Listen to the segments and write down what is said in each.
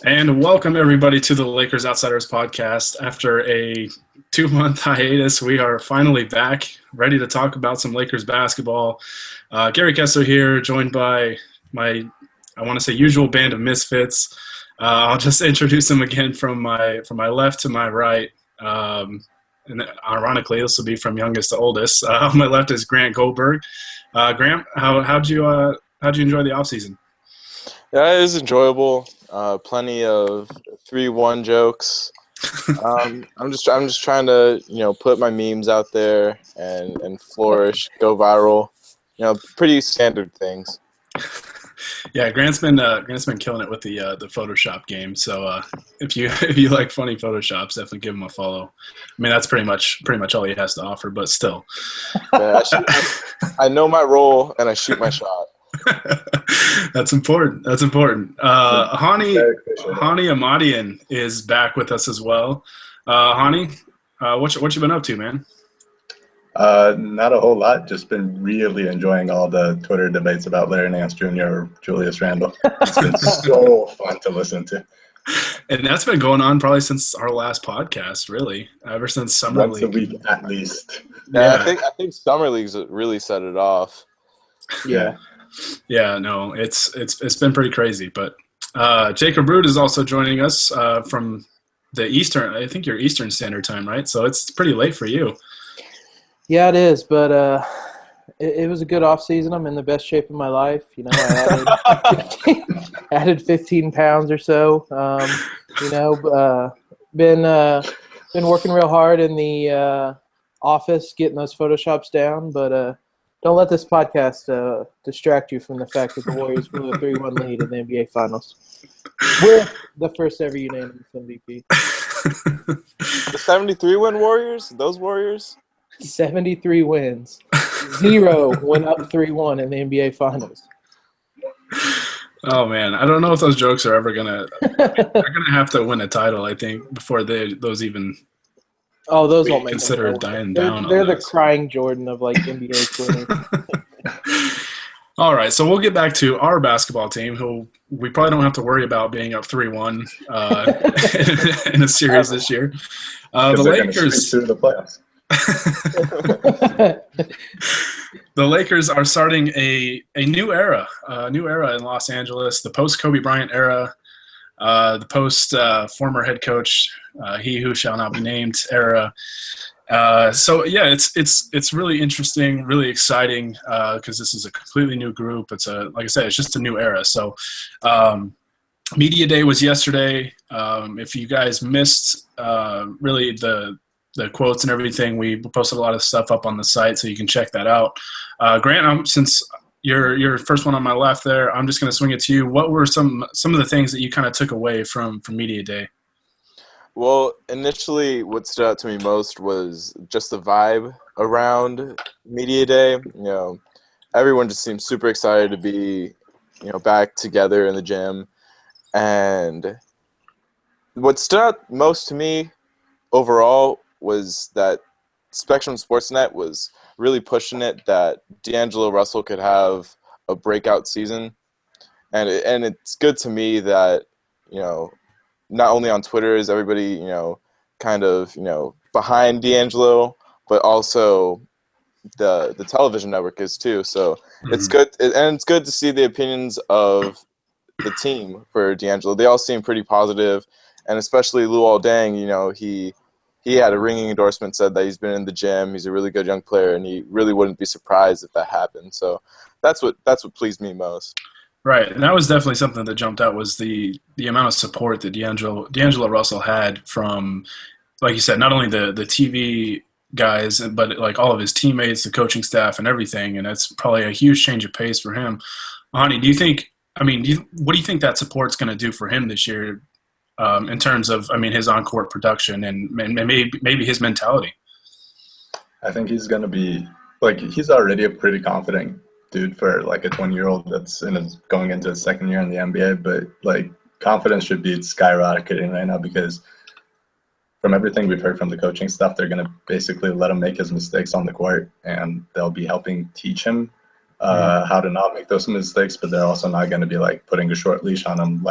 And welcome everybody to the Lakers Outsiders podcast. After a 2-month hiatus, we are finally back, ready to talk about some Lakers basketball. Gary Kessler here, joined by my, usual band of misfits. I'll just introduce them again from my left to my right. And ironically, this will be from youngest to oldest. On my left is Grant Goldberg. Grant, how'd you enjoy the offseason? Yeah, it was enjoyable. Plenty of 3-1 jokes. I'm just trying to put my memes out there and flourish, go viral. Pretty standard things. Yeah, Grant's been killing it with the Photoshop game. So if you like funny Photoshops, definitely give him a follow. I mean, that's pretty much all he has to offer, but still. Yeah, I know my role and I shoot my shot. That's important. Hani Ahmadian is back with us as well. Hani, what you been up to, man? Not a whole lot. Just been really enjoying all the Twitter debates about Larry Nance Jr. or Julius Randle. It's been so fun to listen to. And that's been going on probably since our last podcast, really. Ever since Summer Once League. a week at least. Yeah, I think Summer League's really set it off. Yeah. Yeah, no, it's been pretty crazy. But Jacob Root is also joining us from the Eastern. I think you're Eastern Standard Time, right? So it's pretty late for you. Yeah, it is. But it was a good off season. I'm in the best shape of my life. I added 15 pounds or so. Been working real hard in the office, getting those Photoshops down, but. Don't let this podcast distract you from the fact that the Warriors blew a 3-1 lead in the NBA Finals. We're the first ever unanimous MVP. The 73-win Warriors? Those Warriors? 73 wins. 0 went up 3-1 in the NBA Finals. Oh man, I don't know if those jokes are ever gonna. They're gonna have to win a title, I think, before those even. Oh, those won't make consider dying down. They're the crying Jordan of like NBA Twitter. All right, so we'll get back to our basketball team, who we probably don't have to worry about being up 3-1 in a series this year. The Lakers through the playoffs. The Lakers are starting a new era in Los Angeles, the post Kobe Bryant era. The post former head coach, he who shall not be named era. So yeah, it's really interesting, really exciting because this is a completely new group. It's like I said, it's just a new era. So media day was yesterday. If you guys missed really the quotes and everything, we posted a lot of stuff up on the site, so you can check that out. Grant, since You're first one on my left there, I'm just going to swing it to you. What were some of the things that you kind of took away from Media Day? Well, initially what stood out to me most was just the vibe around Media Day. Everyone just seemed super excited to be, back together in the gym. And what stood out most to me overall was that Spectrum Sportsnet was really pushing it that D'Angelo Russell could have a breakout season. And it's good to me that, not only on Twitter is everybody, kind of, behind D'Angelo, but also the television network is too. So It's good. And it's good to see the opinions of the team for D'Angelo. They all seem pretty positive, and especially Luol Deng, he had a ringing endorsement, said that he's been in the gym. He's a really good young player, and he really wouldn't be surprised if that happened. So that's what pleased me most. Right, and that was definitely something that jumped out, was the amount of support that D'Angelo Russell had from, like you said, not only the TV guys, but like all of his teammates, the coaching staff, and everything. And that's probably a huge change of pace for him. Hani, what do you think that support's going to do for him this year? In terms of, his on-court production and maybe his mentality. I think he's going to be, he's already a pretty confident dude for, a 20-year-old that's going into his second year in the NBA. But, confidence should be skyrocketing right now because from everything we've heard from the coaching staff, they're going to basically let him make his mistakes on the court, and they'll be helping teach him how to not make those mistakes, but they're also not going to be, putting a short leash on him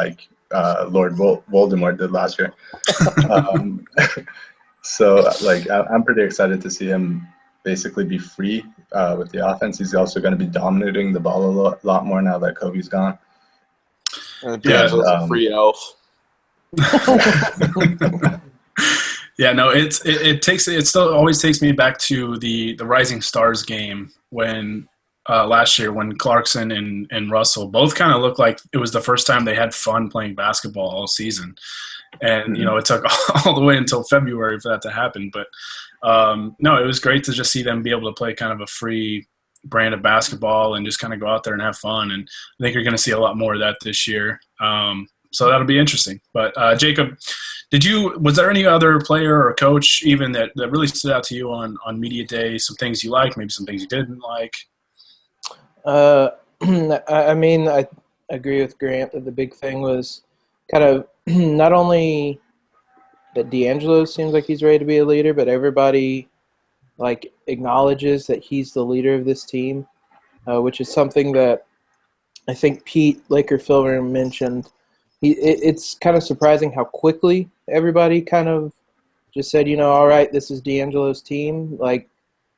Lord Voldemort did last year. So like I'm pretty excited to see him basically be free with the offense. He's also going to be dominating the ball a lot more now that Kobe's gone. And Yeah, D'Angelo's a free elf. Yeah, no, it still always takes me back to the Rising Stars game when last year when Clarkson and Russell both kind of looked like it was the first time they had fun playing basketball all season. And, it took all the way until February for that to happen. But, no, it was great to just see them be able to play kind of a free brand of basketball and just kind of go out there and have fun. And I think you're going to see a lot more of that this year. So that'll be interesting. But, Jacob, was there any other player or coach even that really stood out to you on media day, some things you liked, maybe some things you didn't like? I mean, I agree with Grant that the big thing was kind of not only that D'Angelo seems like he's ready to be a leader, but everybody like acknowledges that he's the leader of this team, which is something that I think Pete Laker-Filmer mentioned. It's kind of surprising how quickly everybody kind of just said, all right, this is D'Angelo's team. Like,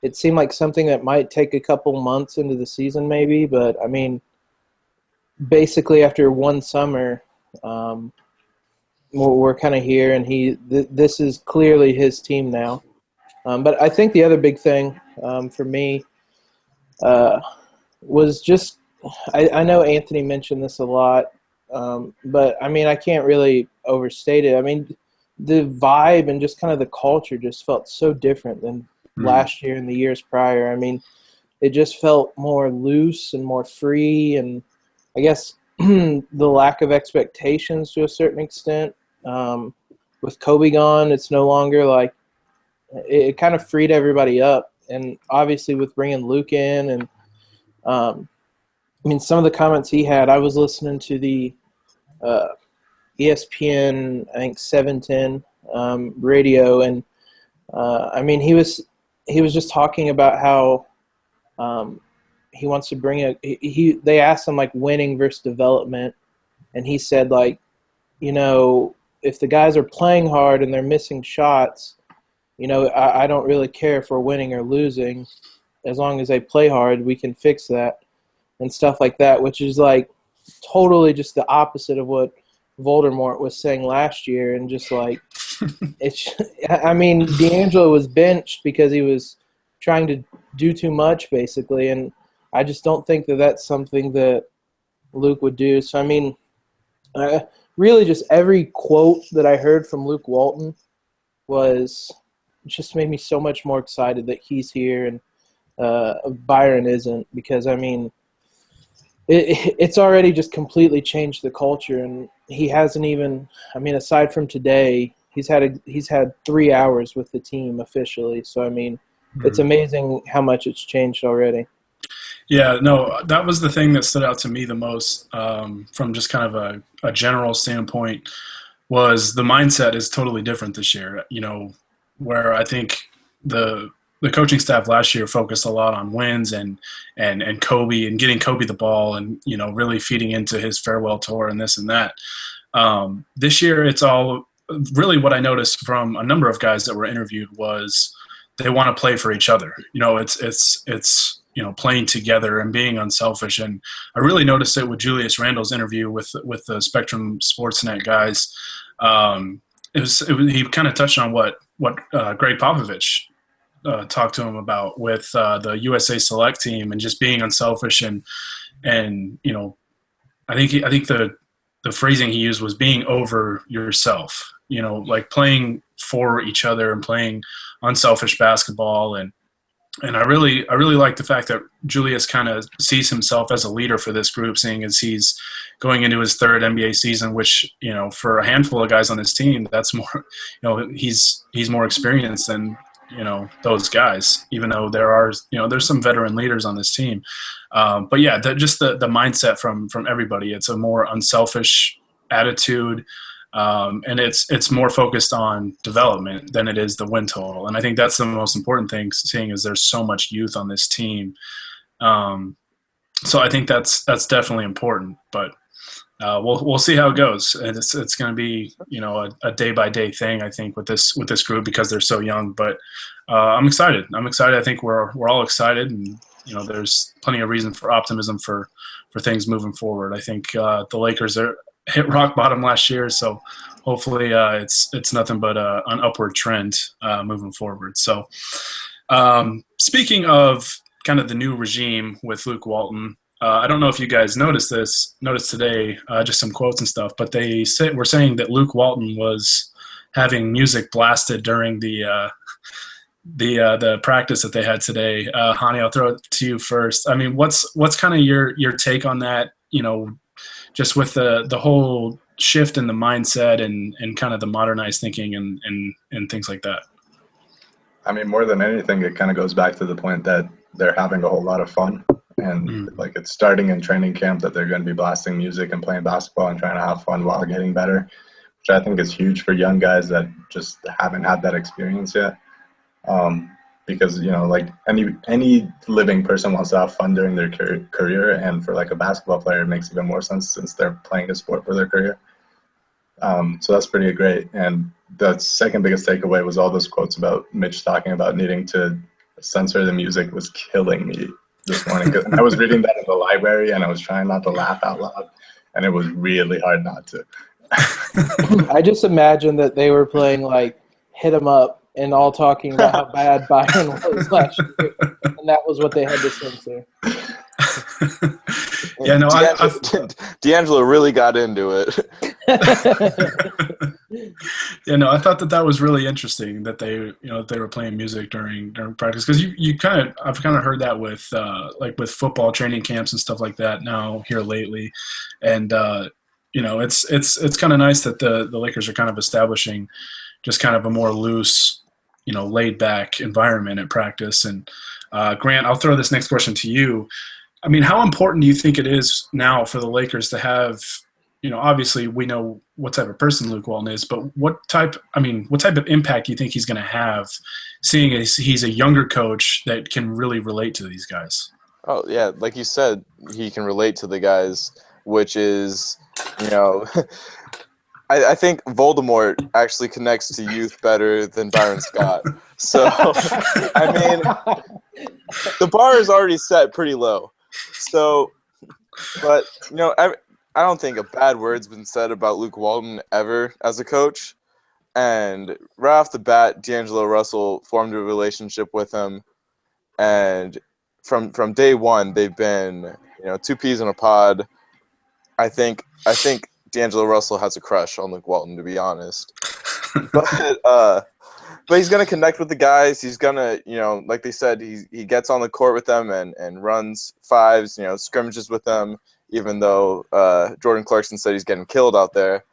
it seemed like something that might take a couple months into the season maybe, but, I mean, basically after one summer, we're kind of here, and this is clearly his team now. But I think the other big thing for me was just I know Anthony mentioned this a lot, but, I mean, I can't really overstate it. I mean, the vibe and just kind of the culture just felt so different than last year and the years prior. I mean, it just felt more loose and more free, and I guess the lack of expectations to a certain extent. With Kobe gone, it's no longer like it kind of freed everybody up. And obviously with bringing Luke in and I mean, some of the comments he had, I was listening to the ESPN, I think 710 radio, and I mean, he was just talking about how he wants to bring they asked him like winning versus development, and he said like, if the guys are playing hard and they're missing shots, I don't really care if we're winning or losing. As long as they play hard, we can fix that and stuff like that, which is like totally just the opposite of what Voldemort was saying last year. And just like, I mean, D'Angelo was benched because he was trying to do too much basically. And I just don't think that that's something that Luke would do. So, I mean, really just every quote that I heard from Luke Walton just made me so much more excited that he's here and Byron isn't, because I mean it's already just completely changed the culture, and he hasn't even, I mean, aside from today, he's had 3 hours with the team officially. So I mean, it's amazing how much it's changed already. Yeah, no, that was the thing that stood out to me the most from just kind of a general standpoint, was the mindset is totally different this year, where I think the coaching staff last year focused a lot on wins and Kobe and getting Kobe the ball and, really feeding into his farewell tour and this and that. This year, it's all really what I noticed from a number of guys that were interviewed was they want to play for each other. It's playing together and being unselfish. And I really noticed it with Julius Randle's interview with the Spectrum Sportsnet guys. He kind of touched on what Greg Popovich talked to him about with the USA Select team and just being unselfish and I think the phrasing he used was being over yourself, like playing for each other and playing unselfish basketball. And I really like the fact that Julius kind of sees himself as a leader for this group, seeing as he's going into his third NBA season, which, for a handful of guys on this team, that's more, he's more experienced than, those guys, even though there's some veteran leaders on this team. But yeah, just the mindset from everybody, it's a more unselfish attitude. And it's more focused on development than it is the win total. And I think that's the most important thing, seeing as there's so much youth on this team. So I think that's definitely important. But we'll see how it goes. And it's going to be a day by day thing, I think, with this group because they're so young. But I'm excited. I think we're all excited, and there's plenty of reason for optimism for things moving forward. I think the Lakers hit rock bottom last year, so hopefully it's nothing but an upward trend moving forward. So speaking of kind of the new regime with Luke Walton, I don't know if you guys noticed today, just some quotes and stuff, but we're saying that Luke Walton was having music blasted during the practice that they had today. Hani, I'll throw it to you first. I mean, what's kind of your take on that? Just with the whole shift in the mindset and kind of the modernized thinking and things like that. I mean, more than anything, it kind of goes back to the point that they're having a whole lot of fun. And like it's starting in training camp that they're going to be blasting music and playing basketball and trying to have fun while getting better, which I think is huge for young guys that just haven't had that experience yet. Because like any living person wants to have fun during their career, and for like a basketball player, it makes even more sense since they're playing a sport for their career. So that's pretty great. And the second biggest takeaway was all those quotes about Mitch talking about needing to censor the music was killing me this morning. Because I was reading that in the library and I was trying not to laugh out loud, and it was really hard not to. I just imagine that they were playing like Hit 'Em Up and all talking about how bad Byron was last year, and that was what they had to censor. Yeah, no, D'Angelo really got into it. Yeah, no, I thought that was really interesting that they were playing music during practice, because I've kind of heard that with like with football training camps and stuff like that now here lately, and it's kind of nice that the Lakers are kind of establishing just kind of a more loose, laid back environment at practice. And Grant, I'll throw this next question to you. I mean, how important do you think it is now for the Lakers to have, obviously we know what type of person Luke Walton is, but what type of impact do you think he's going to have, seeing as he's a younger coach that can really relate to these guys? Oh, yeah. Like you said, he can relate to the guys, which is, I think Voldemort actually connects to youth better than Byron Scott. So, I mean, the bar is already set pretty low. So, but, I don't think a bad word's been said about Luke Walton ever as a coach. And right off the bat, D'Angelo Russell formed a relationship with him. And from day one, they've been, two peas in a pod. I think D'Angelo Russell has a crush on Luke Walton, to be honest. But he's going to connect with the guys. He's going to, like they said, he gets on the court with them and runs fives, scrimmages with them, even though Jordan Clarkson said he's getting killed out there.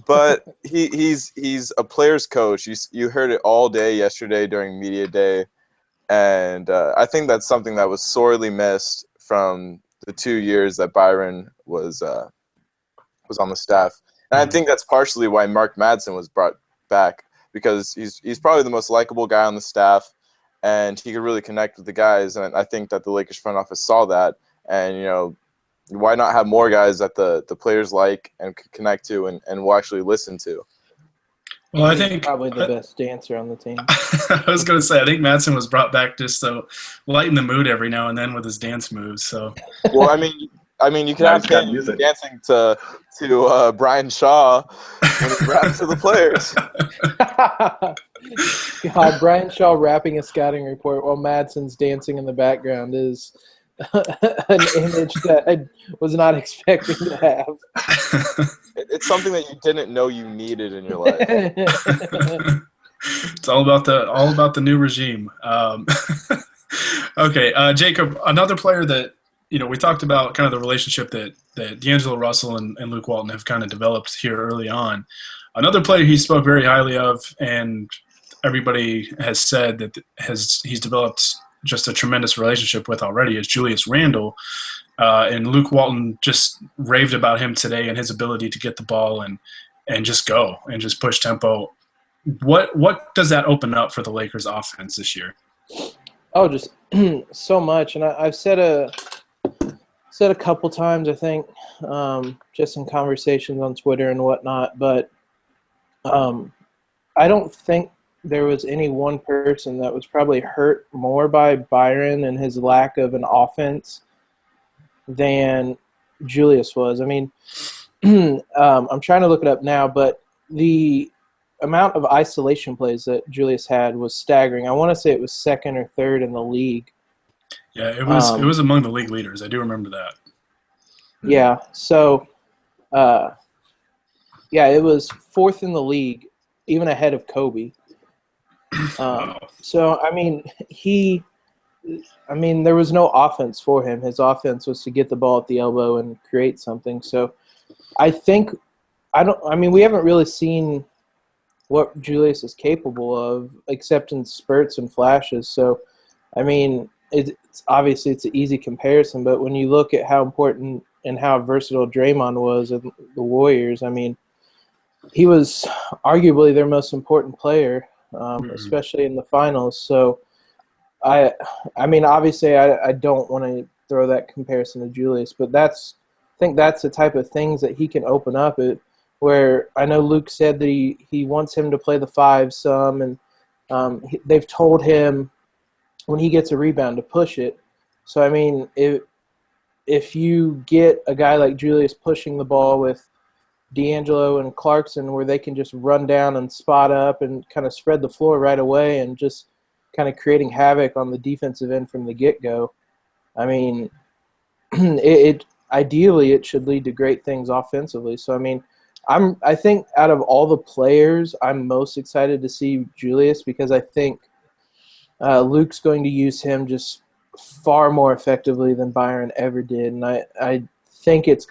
But he's a player's coach. You heard it all day yesterday during media day. And I think that's something that was sorely missed from the 2 years that Byron was on the staff. And I think that's partially why Mark Madsen was brought back, because he's probably the most likable guy on the staff, and he could really connect with the guys. And I think that the Lakers front office saw that, and why not have more guys that the players like and could connect to and will actually listen to. Well, I think probably the best dancer on the team. I was going to say, I think Madsen was brought back just to lighten the mood every now and then with his dance moves. So, well, I mean, you can have him dancing to Brian Shaw when he raps to the players. God, Brian Shaw rapping a scouting report while Madsen's dancing in the background is an image that I was not expecting to have. It's something that you didn't know you needed in your life. It's all about the new regime. Okay, Jacob, another player that we talked about kind of the relationship that D'Angelo Russell and Luke Walton have kind of developed here early on. Another player he spoke very highly of, and everybody has said that he's developed just a tremendous relationship with already, is Julius Randle. And Luke Walton just raved about him today and his ability to get the ball and just go and just push tempo. What does that open up for the Lakers offense this year? Oh, just so much. And I've said said a couple times, I think, just in conversations on Twitter and whatnot, but I don't think there was any one person that was probably hurt more by Byron and his lack of an offense than Julius was. I mean, I'm trying to look it up now, but the amount of isolation plays that Julius had was staggering. I want to say it was second or third in the league. Yeah, it was among the league leaders. I do remember that. Yeah, so it was fourth in the league, even ahead of Kobe. Wow. So I mean, there was no offense for him. His offense was to get the ball at the elbow and create something. So I think we haven't really seen what Julius is capable of, except in spurts and flashes. So, I mean, it's obviously it's an easy comparison, but when you look at how important and how versatile Draymond was in the Warriors, I mean, he was arguably their most important player, especially in the finals. So, I mean, obviously, I don't want to throw that comparison to Julius, but I think that's the type of things that he can open up. Where I know Luke said that he wants him to play the 5 some, and they've told him when he gets a rebound to push it. So, I mean, if you get a guy like Julius pushing the ball with D'Angelo and Clarkson where they can just run down and spot up and kind of spread the floor right away and just kind of creating havoc on the defensive end from the get-go, I mean, ideally it should lead to great things offensively. So, I mean, I think out of all the players, I'm most excited to see Julius because I think Luke's going to use him just far more effectively than Byron ever did, and I think it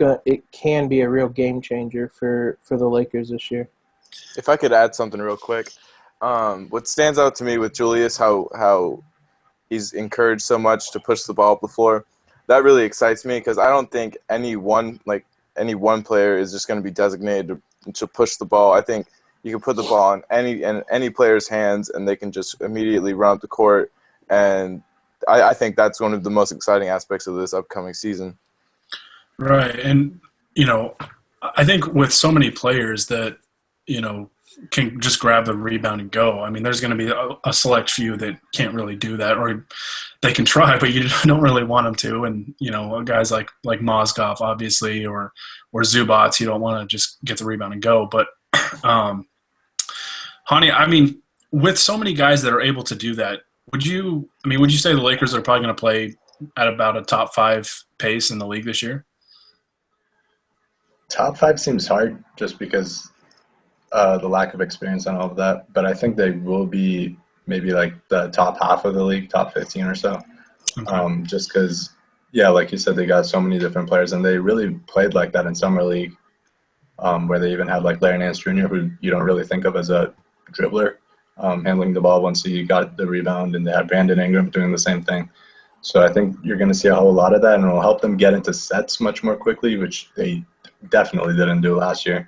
can be a real game changer for the Lakers this year. If I could add something real quick, what stands out to me with Julius, how he's encouraged so much to push the ball up the floor, that really excites me because I don't think any one player is just going to be designated to push the ball. I think you can put the ball in any player's hands and they can just immediately run up the court. And I think that's one of the most exciting aspects of this upcoming season. Right. And, I think with so many players that, can just grab the rebound and go. I mean, there's going to be a select few that can't really do that, or they can try, but you don't really want them to. And, guys like Mozgov, obviously, or Zubats, you don't want to just get the rebound and go. But, Hani, I mean, with so many guys that are able to do that, would you say the Lakers are probably going to play at about a top 5 pace in the league this year? Top 5 seems hard just because the lack of experience and all of that, but I think they will be maybe like the top half of the league, top 15 or so. Okay. Just because, yeah, like you said, they got so many different players, and they really played like that in summer league, where they even had like Larry Nance Jr., who you don't really think of as a dribbler, handling the ball once he got the rebound, and they had Brandon Ingram doing the same thing. So I think you're going to see a whole lot of that, and it will help them get into sets much more quickly, which they definitely didn't do last year.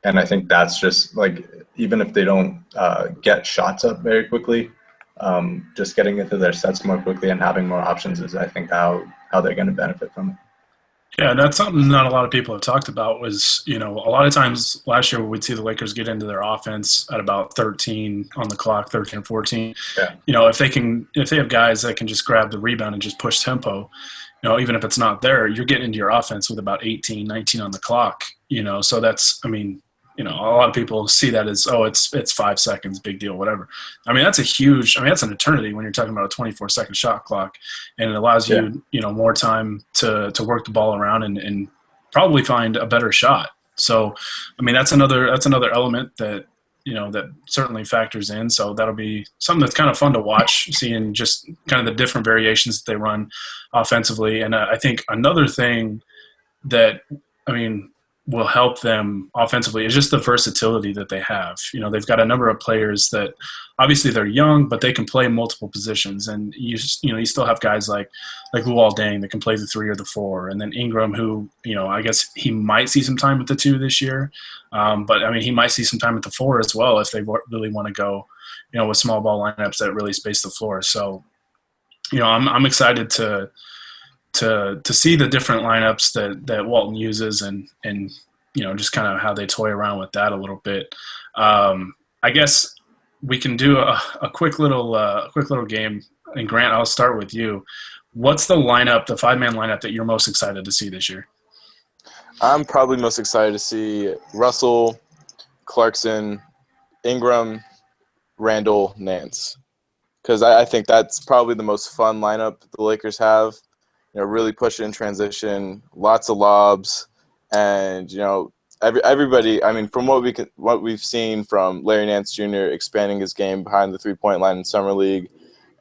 And I think that's just like, even if they don't get shots up very quickly, just getting into their sets more quickly and having more options is, I think, how they're going to benefit from it. Yeah, that's something not a lot of people have talked about was, a lot of times last year we'd see the Lakers get into their offense at about 13 on the clock, 13 or 14. Yeah. If they have guys that can just grab the rebound and just push tempo, even if it's not there, you're getting into your offense with about 18, 19 on the clock, so that's, a lot of people see that as, it's 5 seconds, big deal, whatever. That's that's an eternity when you're talking about a 24-second shot clock, and it allows you, more time to work the ball around and probably find a better shot. So, that's another element that, that certainly factors in. So that'll be something that's kind of fun to watch, seeing just kind of the different variations that they run offensively. And I think another thing that, will help them offensively is just the versatility that they have. They've got a number of players that obviously they're young, but they can play multiple positions. And you still have guys like Luol Deng that can play the 3 or the 4. And then Ingram, who, I guess he might see some time with the 2 this year. But he might see some time at the 4 as well if they really want to go, with small ball lineups that really space the floor. So, I'm excited to to see the different lineups that Walton uses and just kind of how they toy around with that a little bit. I guess we can do a quick little game. And Grant, I'll start with you. What's the 5-man lineup that you're most excited to see this year? I'm probably most excited to see Russell, Clarkson, Ingram, Randall, Nance, because I think that's probably the most fun lineup the Lakers have. Really push in transition, lots of lobs, and everybody. I mean, from what we've seen from Larry Nance Jr. expanding his game behind the 3-point line in summer league,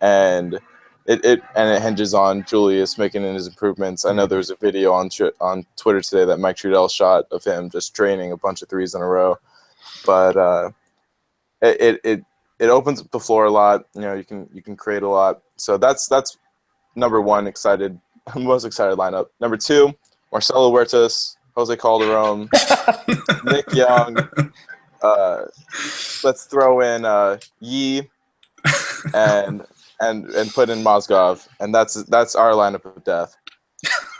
and it hinges on Julius making his improvements. I know there was a video on Twitter today that Mike Trudell shot of him just draining a bunch of threes in a row, but it opens up the floor a lot. You can create a lot. So that's number one. Most excited lineup. Number two, Marcelo Huertas, Jose Calderon, Nick Young. Let's throw in Yee and put in Mozgov, and that's our lineup of death.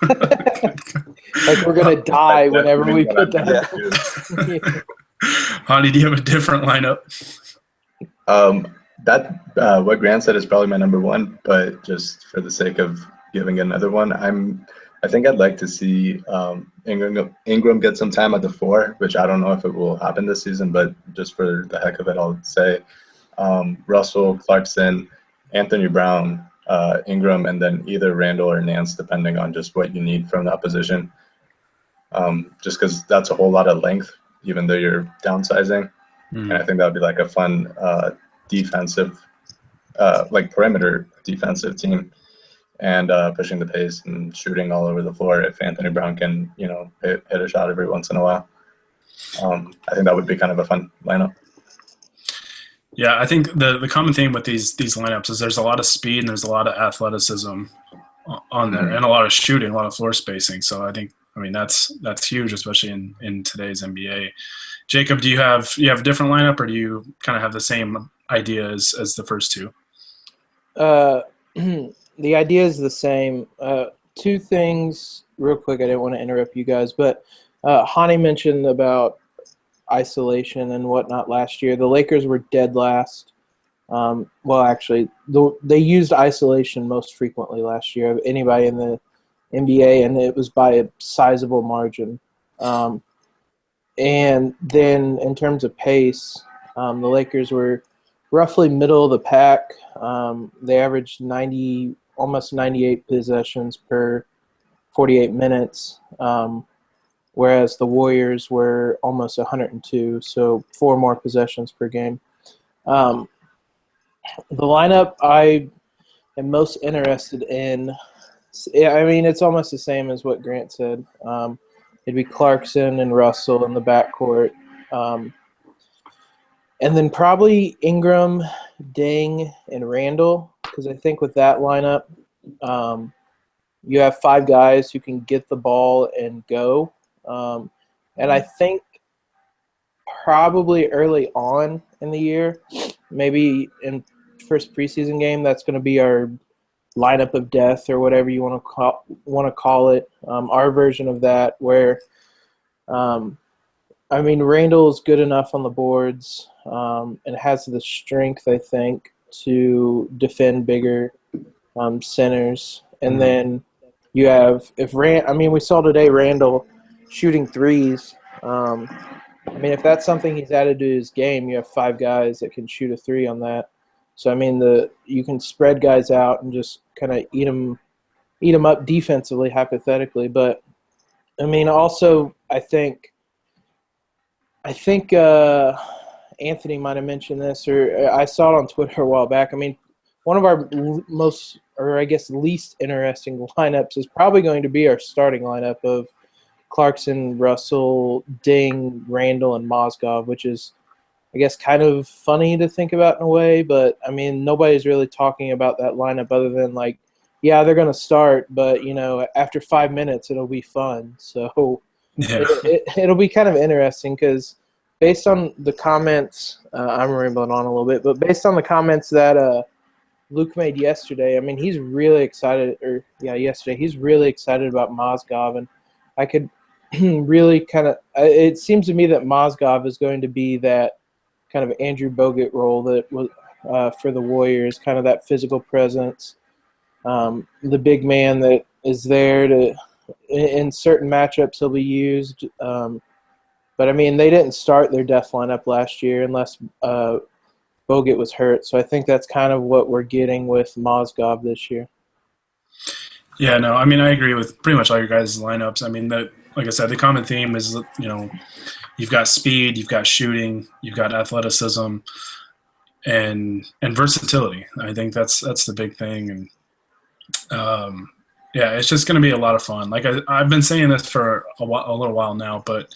Like we're gonna die whenever we put that. Hani, do you have a different lineup? What Grant said is probably my number one, but just for the sake of giving another one, I think I'd like to see Ingram get some time at the 4, which I don't know if it will happen this season, but just for the heck of it, I'll say Russell, Clarkson, Anthony Brown, Ingram, and then either Randall or Nance, depending on just what you need from that position. Just because that's a whole lot of length, even though you're downsizing. And I think that would be like a fun defensive, like perimeter defensive team, and pushing the pace and shooting all over the floor if Anthony Brown can, hit a shot every once in a while. I think that would be kind of a fun lineup. Yeah, I think the common theme with these lineups is there's a lot of speed and there's a lot of athleticism on there, and a lot of shooting, a lot of floor spacing. So I mean that's huge, especially in today's NBA. Jacob, do you have a different lineup, or do you kind of have the same idea as the first two? The idea is the same. Two things real quick. I didn't want to interrupt you guys, but Hani mentioned about isolation and whatnot last year. The Lakers were dead last. Well, actually, they used isolation most frequently last year of anybody in the NBA, and it was by a sizable margin. And then in terms of pace, the Lakers were roughly middle of the pack. They averaged almost 98 possessions per 48 minutes, whereas the Warriors were almost 102, so 4 more possessions per game. The lineup I am most interested in, I mean, it's almost the same as what Grant said. It'd be Clarkson and Russell in the backcourt. And then probably Ingram, Deng, and Randall, because I think with that lineup, you have 5 guys who can get the ball and go. And I think probably early on in the year, maybe in first preseason game, that's going to be our lineup of death or whatever you want to call it. Our version of that, where I mean, Randall's good enough on the boards and has the strength, I think, to defend bigger centers. And then you have we saw today Randall shooting threes. I mean, if that's something he's added to his game, you have 5 guys that can shoot a 3 on that. So I mean, you can spread guys out and just kind of eat them up defensively, hypothetically. But I mean, also I think Anthony might have mentioned this, or I saw it on Twitter a while back. I mean, one of our most, or I guess least interesting lineups is probably going to be our starting lineup of Clarkson, Russell, Deng, Randall, and Mozgov, which is, I guess, kind of funny to think about in a way. But, I mean, nobody's really talking about that lineup other than, like, yeah, they're going to start, but, after 5 minutes, it'll be fun. So Yeah. it'll be kind of interesting because based on the comments, I'm rambling on a little bit, but based on the comments that Luke made yesterday. I mean, he's really excited. Yesterday he's really excited about Mozgov, and I could really kind of. It seems to me that Mozgov is going to be that kind of Andrew Bogut role that was for the Warriors, kind of that physical presence, the big man that is there to. In certain matchups, he'll be used. But I mean, they didn't start their death lineup last year unless Bogut was hurt. So I think that's kind of what we're getting with Mozgov this year. Yeah, no, I mean, I agree with pretty much all your guys' lineups. I mean, like I said, the common theme is, you've got speed, you've got shooting, you've got athleticism, and versatility. I think that's the big thing. And yeah, it's just going to be a lot of fun. Like I've been saying this for a little while now, but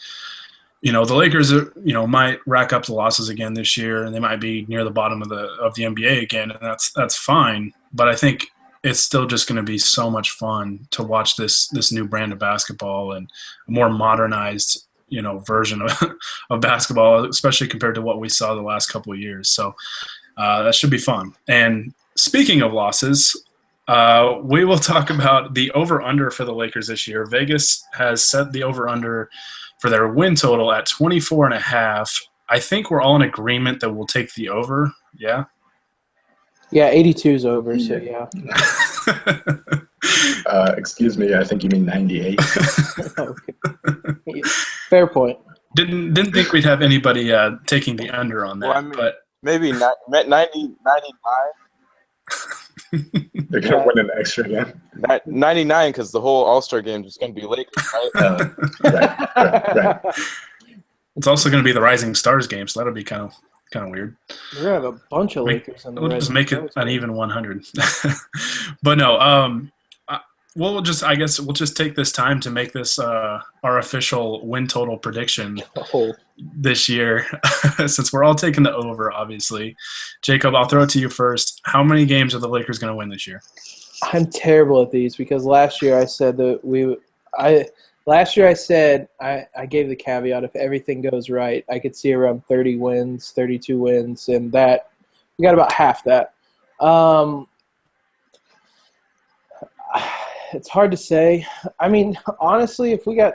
the Lakers might rack up the losses again this year, and they might be near the bottom of the NBA again, and that's fine. But I think it's still just going to be so much fun to watch this new brand of basketball and a more modernized version of basketball, especially compared to what we saw the last couple of years. So that should be fun. And speaking of losses, we will talk about the over-under for the Lakers this year. Vegas has set the over-under for their win total at 24.5. I think we're all in agreement that we'll take the over. Yeah? Yeah, 82 is over, so yeah. Excuse me, I think you mean 98. Okay. Yeah, fair point. Didn't think we'd have anybody taking the under on that, Well, I mean, but maybe 99. They're going to win an extra game. 99 because the whole All-Star game is going to be Lakers, right? Right. it's also going to be the Rising Stars game, so that'll be kind of weird. We're going to have a bunch of Lakers in the We'll just Rising make it Stars an game. even 100. But no, we'll just take this time to make this our official win total prediction Oh. this year, since we're all taking the over, obviously. Jacob, I'll throw it to you first. How many games are the Lakers going to win this year? I'm terrible at these because last year I said that I gave the caveat if everything goes right, I could see around 30 wins, 32 wins, and that we got about half that. It's hard to say. I mean, honestly, if we got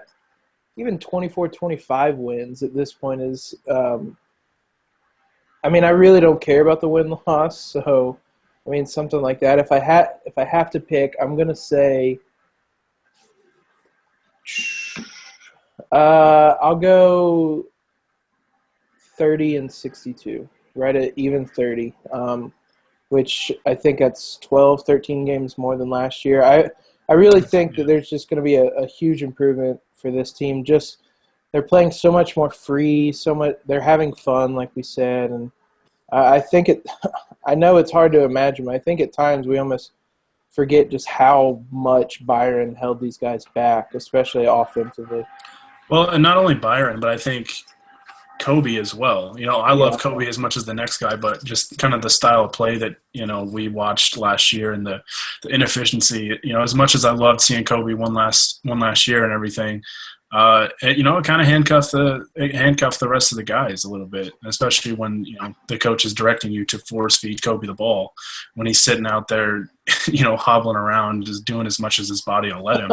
even 24, 25 wins at this point is I mean, I really don't care about the win-loss, so I mean, something like that. If I have to pick, I'm going to say I'll go 30 and 62, right at even 30, which I think that's 12, 13 games more than last year. I really think that there's just going to be a huge improvement for this team. Just they're playing so much more free, they're having fun, like we said, and I think I know it's hard to imagine, but I think at times we almost forget just how much Byron held these guys back, especially offensively. Well, and not only Byron, but I think Kobe as well. I love Kobe as much as the next guy, but just kind of the style of play that, we watched last year and the inefficiency, as much as I loved seeing Kobe one last year and everything, it kind of handcuffed the rest of the guys a little bit, especially when, the coach is directing you to force feed Kobe the ball when he's sitting out there, hobbling around, just doing as much as his body will let him.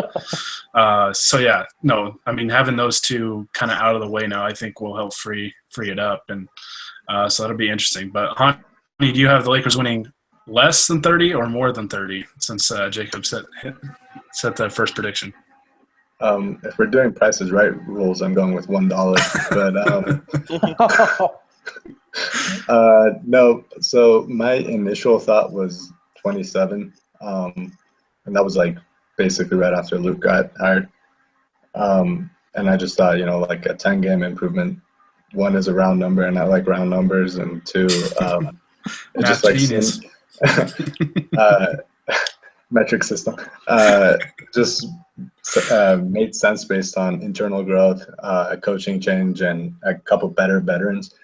So yeah, no, I mean, having those two kind of out of the way now, I think will help free it up. And so that'll be interesting. But Honey, do you have the Lakers winning less than 30 or more than 30 since Jacob set the first prediction? If we're doing Price is Right rules, I'm going with $1. But no. So my initial thought was 27, and that was like basically right after Luke got hired. And I just thought, like a 10-game improvement. One is a round number, and I like round numbers, and two, it just like genius. metric system. Just made sense based on internal growth, a coaching change, and a couple better veterans.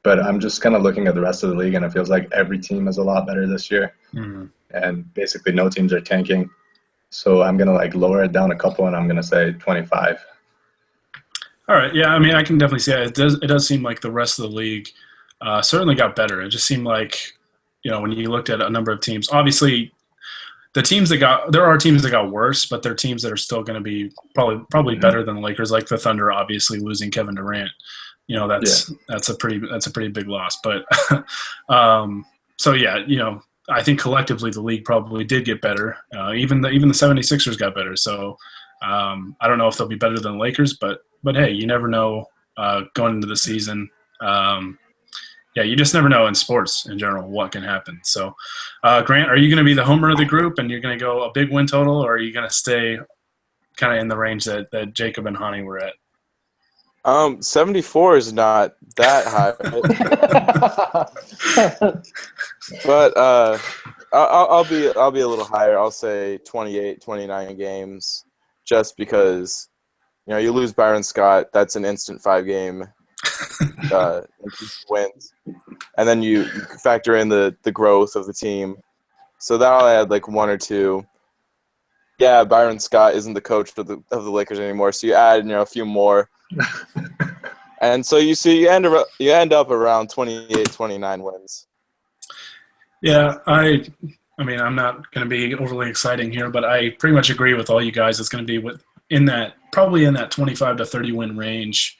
But I'm just kind of looking at the rest of the league, and it feels like every team is a lot better this year. Mm-hmm. And basically no teams are tanking. So I'm going to lower it down a couple, and I'm going to say 25. All right. Yeah, I mean, I can definitely see it. It does seem like the rest of the league certainly got better. It just seemed like when you looked at a number of teams, obviously there are teams that got worse, but they're teams that are still going to be probably better than the Lakers, like the Thunder, obviously losing Kevin Durant. That's a pretty big loss. But so yeah, I think collectively the league probably did get better. Even the 76ers got better. So I don't know if they'll be better than the Lakers, but hey, you never know going into the season. You just never know in sports in general what can happen. So, Grant, are you going to be the homer of the group and you're going to go a big win total, or are you going to stay kind of in the range that Jacob and Hani were at? 74 is not that high, but I'll be a little higher. I'll say 28, 29 games, just because you lose Byron Scott, that's an instant 5-game wins, and then you factor in the growth of the team, so that'll add like 1 or 2. Yeah, Byron Scott isn't the coach of the Lakers anymore, so you add a few more. And so you end up around 28, 29 wins. Yeah, I mean, I'm not going to be overly exciting here, but I pretty much agree with all you guys. It's going to be probably in that 25 to 30 win range.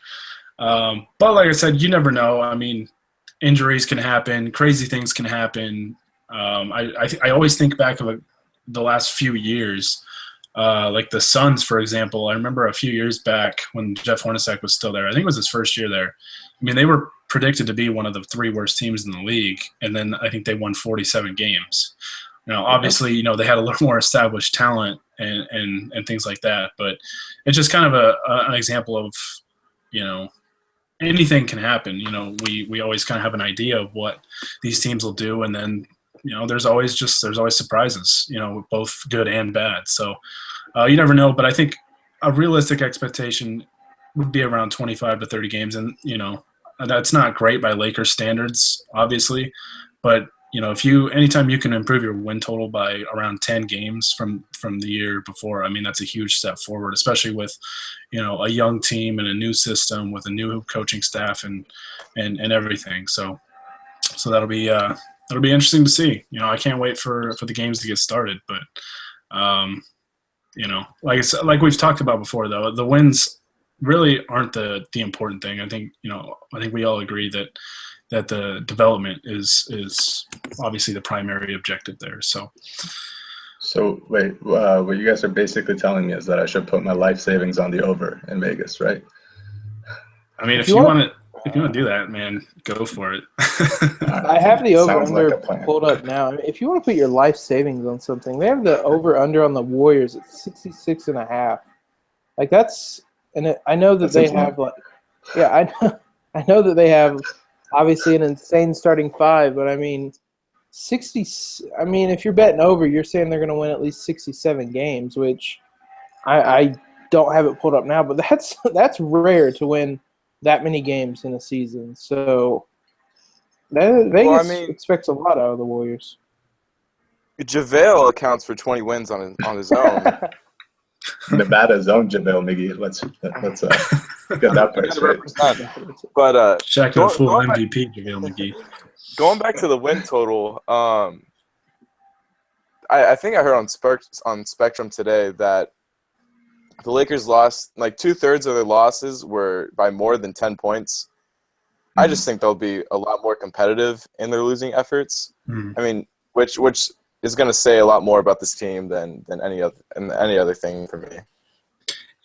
But like I said, you never know. I mean, injuries can happen, crazy things can happen. I always think back of the last few years. Like the Suns, for example. I remember a few years back when Jeff Hornacek was still there. I think it was his first year there. I mean, they were predicted to be one of the 3 worst teams in the league, and then I think they won 47 games. Obviously, they had a little more established talent and things like that. But it's just kind of an example of, anything can happen. We always kind of have an idea of what these teams will do, and then there's always surprises, both good and bad. So you never know, but I think a realistic expectation would be around 25 to 30 games. And, that's not great by Lakers standards, obviously, but anytime you can improve your win total by around 10 games from the year before, I mean, that's a huge step forward, especially with, a young team and a new system with a new coaching staff and everything. So that'll be interesting to see. I can't wait for the games to get started. But, like I said, like we've talked about before, though, the wins really aren't the important thing. I think we all agree that the development is obviously the primary objective there. So wait, what you guys are basically telling me is that I should put my life savings on the over in Vegas, right? I mean, if you want to do that, man, go for it. I have the over-under pulled up now. If you want to put your life savings on something, they have the over-under on the Warriors at 66.5. Like that's, and I know that they have I know that they have obviously an insane starting 5, but I mean, 60. I mean, if you're betting over, you're saying they're going to win at least 67 games, which I don't have it pulled up now, but that's rare to win that many games in a season. So Vegas expects a lot out of the Warriors. JaVale accounts for 20 wins on his own. Nevada's own JaVale McGee. Let's get that price right. But Shaq the full MVP, JaVale McGee. Going back to the win total, I think I heard on Spectrum today that the Lakers lost, like 2/3 of their losses were by more than 10 points. I just think they'll be a lot more competitive in their losing efforts. I mean, which is going to say a lot more about this team than any other thing for me.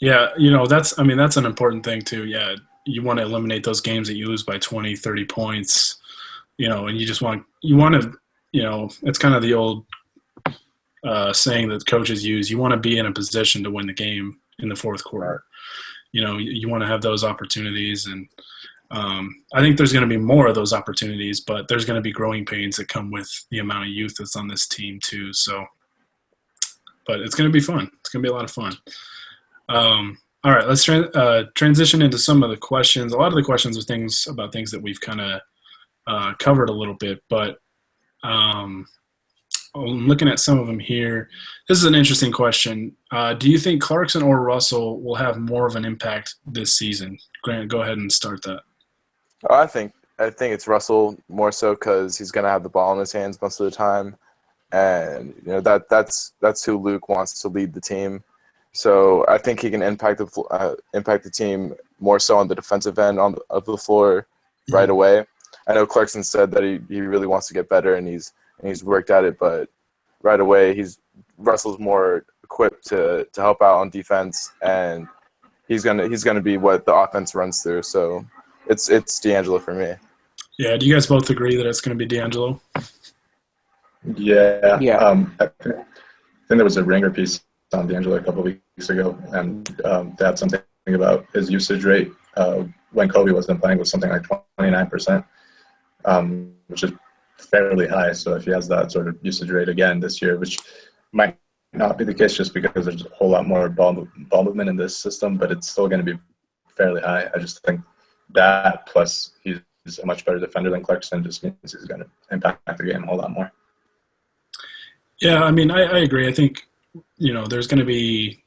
Yeah, that's an important thing too. Yeah, you want to eliminate those games that you lose by 20, 30 points. And you want to, it's kind of the old saying that coaches use. You want to be in a position to win the game in the fourth quarter. You want to have those opportunities, and I think there's going to be more of those opportunities, but there's going to be growing pains that come with the amount of youth that's on this team too. So, but it's going to be fun. It's going to be a lot of fun. All right, let's transition into some of the questions. A lot of the questions are things that we've kind of covered a little bit, but I'm looking at some of them here. This is an interesting question. Do you think Clarkson or Russell will have more of an impact this season? Grant, go ahead and start that. I think I think it's Russell more so because he's gonna have the ball in his hands most of the time, and that's who Luke wants to lead the team. So I think he can impact the team more so on the defensive end of the floor right away. I know Clarkson said that he really wants to get better and he's worked at it, but right away Russell's more equipped to help out on defense, and he's gonna be what the offense runs through. So it's D'Angelo for me. Yeah. Do you guys both agree that it's going to be D'Angelo? Yeah. Yeah. I think there was a Ringer piece on D'Angelo a couple of weeks ago, and they had something about his usage rate when Kobe wasn't playing was something like 29%, which is fairly high. So if he has that sort of usage rate again this year, which might not be the case just because there's a whole lot more ball movement in this system, but it's still going to be fairly high. I just think that plus he's a much better defender than Clarkson just means he's going to impact the game a whole lot more. Yeah, I mean, I agree. I think, there's going to be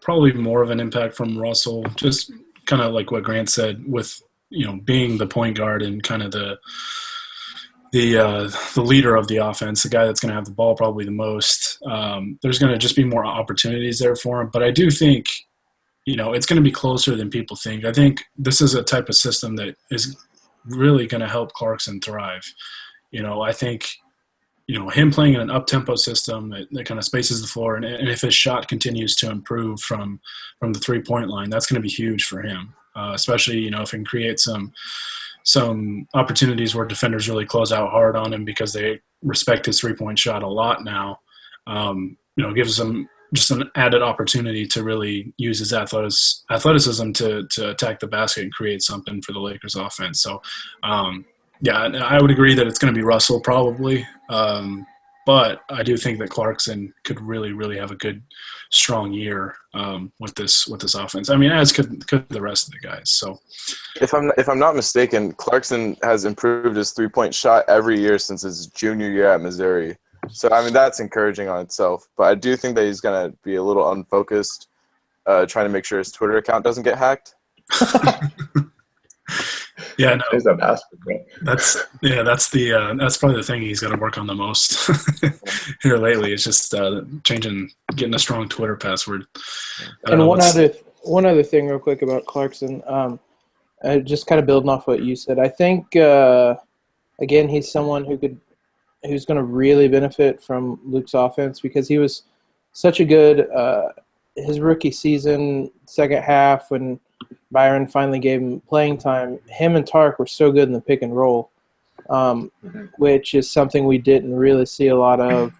probably more of an impact from Russell, just kind of like what Grant said with, being the point guard and kind of the leader of the offense, the guy that's going to have the ball probably the most. There's going to just be more opportunities there for him. But I do think, it's going to be closer than people think. I think this is a type of system that is really going to help Clarkson thrive. I think, him playing in an up-tempo system that kind of spaces the floor, and if his shot continues to improve from the three-point line, that's going to be huge for him, especially, if he can create some opportunities where defenders really close out hard on him because they respect his three-point shot a lot now. Gives him just an added opportunity to really use his athleticism to attack the basket and create something for the Lakers offense. So, yeah, I would agree that it's going to be Russell probably. But I do think that Clarkson could really, really have a good, strong year with this offense. I mean, as could the rest of the guys. So, if I'm not mistaken, Clarkson has improved his 3-point shot every year since his junior year at Missouri. So, I mean, that's encouraging on itself. But I do think that he's going to be a little unfocused, trying to make sure his Twitter account doesn't get hacked. Yeah, no. He's a bastard, bro. That's probably the thing he's got to work on the most here lately. It's just getting a strong Twitter password. And one other thing, real quick about Clarkson. Just kind of building off what you said. I think again he's someone who's going to really benefit from Luke's offense because he was such a good his rookie season, second half when Byron finally gave him playing time. Him and Tark were so good in the pick and roll, which is something we didn't really see a lot of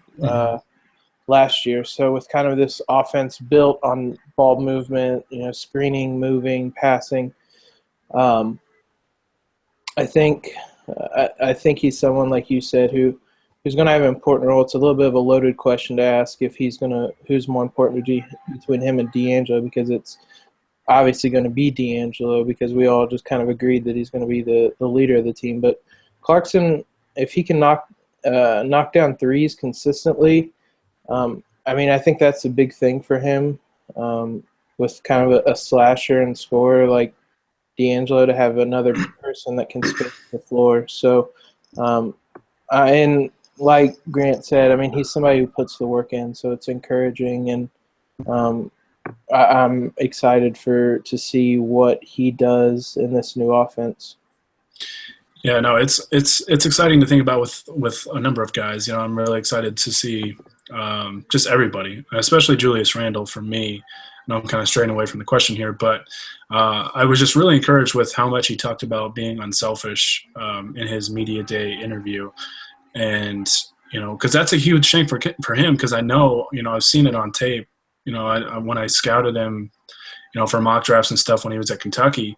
last year. So with kind of this offense built on ball movement, screening, moving, passing, I think he's someone like you said who's going to have an important role. It's a little bit of a loaded question to ask if who's more important between him and D'Angelo, because it's obviously going to be D'Angelo because we all just kind of agreed that he's going to be the leader of the team. But Clarkson, if he can knock down threes consistently, I think that's a big thing for him with kind of a slasher and scorer like D'Angelo to have another person that can space the floor. So, and like Grant said, he's somebody who puts the work in, so it's encouraging, and I'm excited to see what he does in this new offense. Yeah, no, it's exciting to think about with a number of guys. I'm really excited to see just everybody, especially Julius Randle for me. I know I'm kind of straying away from the question here, but I was just really encouraged with how much he talked about being unselfish in his media day interview. And, because that's a huge shame for him, because I know, I've seen it on tape. When I scouted him, for mock drafts and stuff when he was at Kentucky,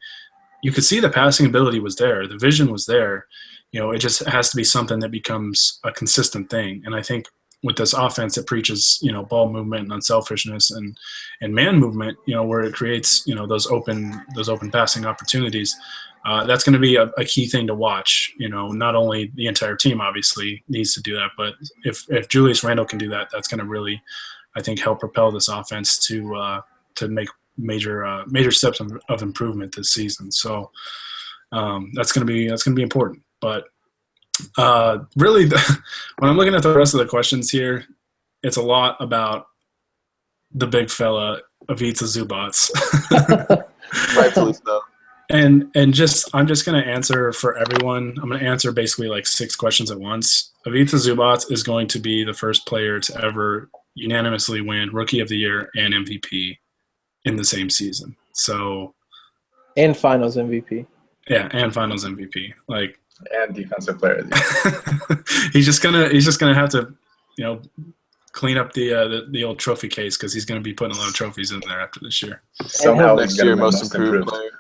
you could see the passing ability was there. The vision was there. It just has to be something that becomes a consistent thing. And I think with this offense, it preaches, ball movement and unselfishness and man movement, where it creates, those open passing opportunities. That's going to be a key thing to watch. Not only the entire team obviously needs to do that, but if Julius Randle can do that, that's going to really, I think, help propel this offense to make major steps of improvement this season. So, That's gonna be important. But really, when I'm looking at the rest of the questions here, it's a lot about the big fella, Ivica Zubac. Rightfully so. And I'm just going to answer for everyone. I'm going to answer basically like 6 questions at once. Ivica Zubac is going to be the first player to ever unanimously win Rookie of the Year and MVP in the same season. So, and Finals MVP. Yeah, and Finals MVP. Like, and Defensive Player of the Year. he's just gonna have to, clean up the old trophy case because he's going to be putting a lot of trophies in there after this year. Somehow Next year, most improved player.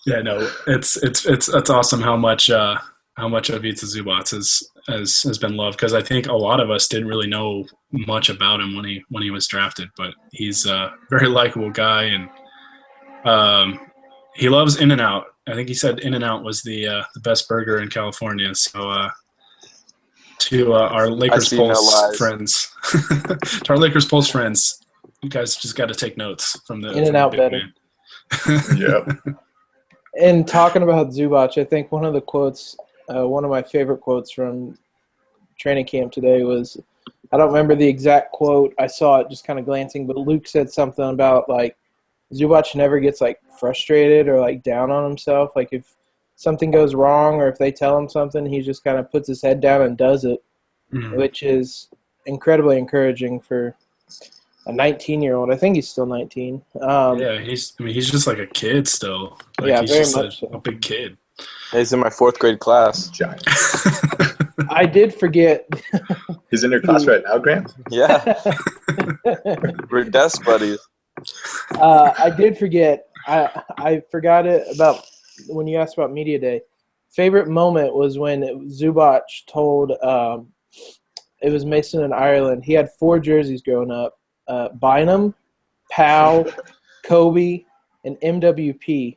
Yeah, no, it's awesome how much Ivica Zubac has been loved, because I think a lot of us didn't really know much about him when he was drafted, but he's a very likable guy, and he loves In-N-Out. I think he said In-N-Out was the best burger in California. So to our Lakers Pulse friends, to our Lakers Pulse friends, you guys just got to take notes from the In-N-Out better. Yep. And talking about Zubac, I think one of the quotes, one of my favorite quotes from training camp today was, I don't remember the exact quote. I saw it just kind of glancing, but Luke said something about like Zubac never gets like frustrated or like down on himself. Like if something goes wrong or if they tell him something, he just kind of puts his head down and does it, which is incredibly encouraging for a 19-year-old. I think he's still 19. Yeah, he's just like a kid still. Like, yeah, he's very just much so. a big kid. He's in my 4th grade class. Giant. I did forget. He's in your class right now, Grant? Yeah. We're desk buddies. I did forget. I forgot it about when you asked about Media Day. Favorite moment was when Zubac told it was Mason in Ireland. He had 4 jerseys growing up: Bynum, Powell, Kobe, and MWP.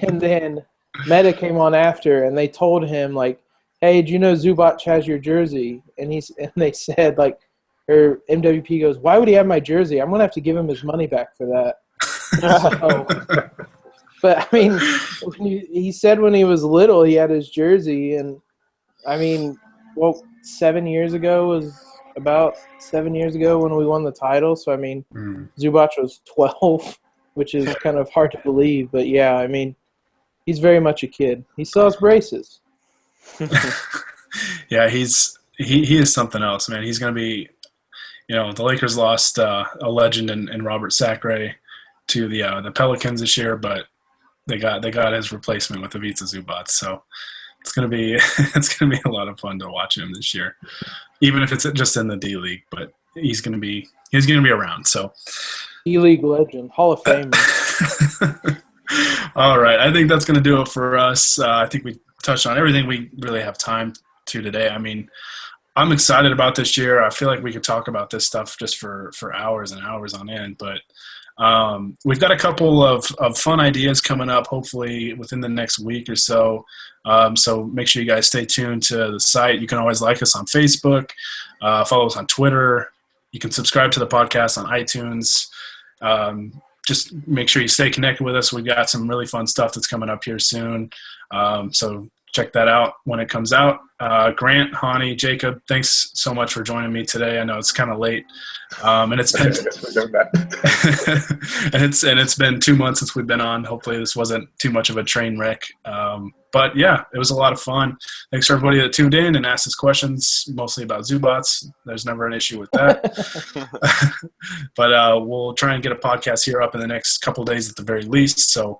And then Meta came on after, and they told him like, "Hey, do you know Zubac has your jersey?" And they said like, or MWP goes, "Why would he have my jersey? I'm gonna have to give him his money back for that." So, but I mean, he said when he was little he had his jersey, and I mean, well, 7 years ago was about 7 years ago when we won the title. So I mean, Zubac was 12, which is kind of hard to believe, but yeah, I mean, he's very much a kid. He still has braces. Yeah, he is something else, man. He's gonna be. The Lakers lost a legend in Robert Sacre to the Pelicans this year, but they got his replacement with Ivica Zubac. So it's gonna be a lot of fun to watch him this year, even if it's just in the D League. But he's gonna be around. So D League legend, Hall of Fame. All right, I think that's gonna do it for us. I think we touched on everything we really have time to today. I mean, I'm excited about this year. I feel like we could talk about this stuff just for hours and hours on end. But we've got a couple of fun ideas coming up, hopefully within the next week or so. So make sure you guys stay tuned to the site. You can always like us on Facebook, follow us on Twitter. You can subscribe to the podcast on iTunes. Just make sure you stay connected with us. We've got some really fun stuff that's coming up here soon. So check that out when it comes out. Grant, Hani, Jacob, thanks so much for joining me today. I know it's kind of late, and it's been and it's been 2 months since we've been on. Hopefully, this wasn't too much of a train wreck. But yeah, it was a lot of fun. Thanks for everybody that tuned in and asked us questions, mostly about Zubac. There's never an issue with that. But we'll try and get a podcast here up in the next couple of days at the very least. So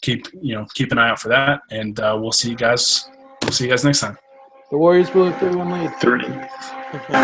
keep an eye out for that, and we'll see you guys. We'll see you guys next time. The Warriors blew a 3-1 lead. 3.